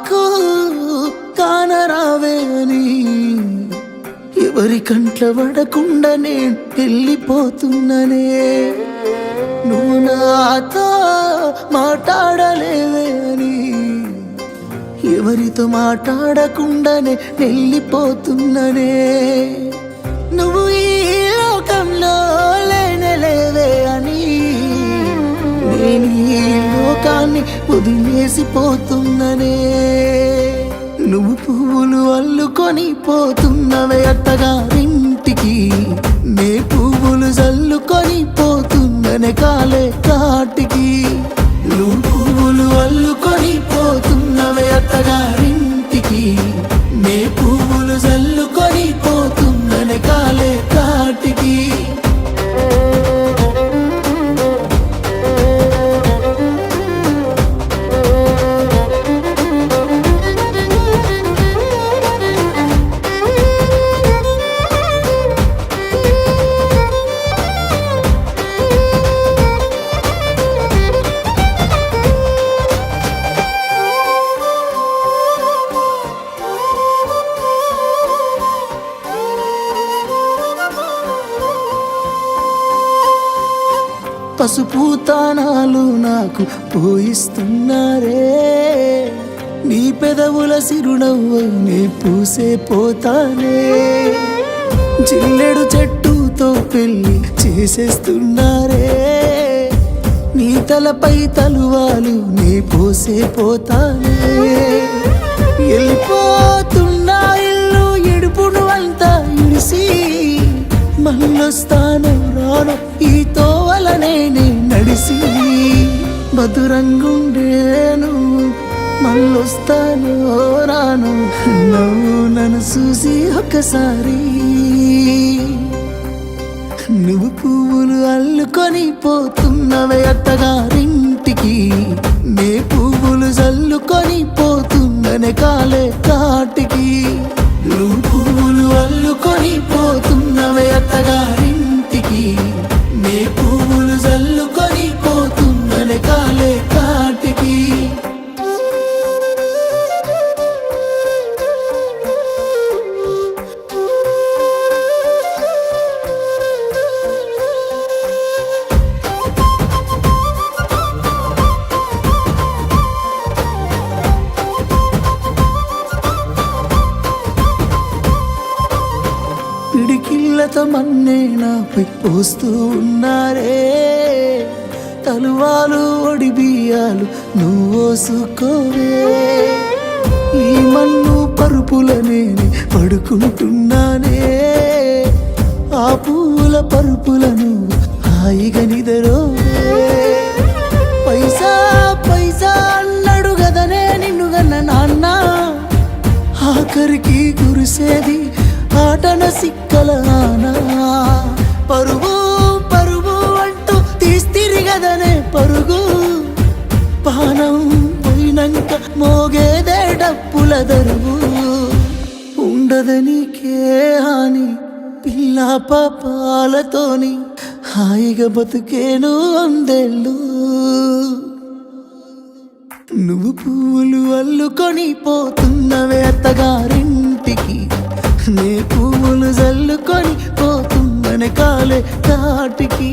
నాకు కానరావే అని ఎవరి కంట్ల పడకుండా నేను వెళ్ళిపోతున్ననే నువ్వు నాతో మాట్లాడలేవే అని ఎవరితో మాట్లాడకుండానే వెళ్ళిపోతున్ననే నువ్వు ఈ లోకంలో లేనలేవే అని నేను ఈ లోకాన్ని వదిలేసిపోతున్ననే నువ్వు పువ్వులు అల్లుకొని పోతున్నవే అత్తగారింటికి నే పువ్వులు జల్లుకొని పోతున్ననే కాలే కాటికి నువ్వు పువ్వులు అల్లుకొని పోతున్నవే అత్తగారింటికి నే పువ్వులు జల్లుకొని పోతున్ననే కాలే కాటికి పసుపు తానాలు నాకు పోయిస్తున్నారే నీ పెదవుల సిరునవ్వు నే పూసే పోతానే జిల్లెడు చెట్టుతో పెళ్లి చేసేస్తున్నారే నీ తలపై తలువాలు నే పోసే పోతానే వెళ్ళిపోతున్నా ఇల్లు ఇడుపును అంతా ఇడిసి మళ్ళొస్తాను రాను ఈ తోవలనే నడిసి మధురంగుండేను మళ్ళొస్తాను రాను నువ్వు నన్ను చూసి ఒక్కసారి నువ్వు పువ్వులు అల్లుకొని పోతున్నవే అత్తగారింటికి నే పువ్వులు జల్లుకొని పోతున్ననే కాలే కాటికి నువ్వు పువ్వులు అల్లుకొని పోతున్నవే అత్తగారింటికి నే పువ్వులు జల్లుకొని పోతున్ననే కాలే కాటికి పిడికిళ్ళతో మన్నే నాపై పోస్తూ ఉన్నారే తలువాలు ఒడి బియ్యాలు నువ్వోసుకోవే ఈ మన్ను పరుపులనే పడుకుంటున్నానే ఆ పూల పరుపులను హాయిగా నిదరోవే పైసా పైసా అన్నాడు గదనే నిన్ను గన్న నాన్న ఆఖరికి కురిసేది ఆటన సిక్కల పరుగు పరుగు అంటూ తీస్తిరిగదనే పరుగు పానం పోయినంక మోగేదే డప్పుల దరువు ఉండదనికే హాని పిల్ల పాపాలతోని హాయిగా బతుకేను అందేళ్ళు నువ్వు పువ్వులు అల్లుకొని పోతున్నవే అత్తగారింటికి నే పువ్వులు జల్లుకొని పోతున్ననే కాలే కాటికి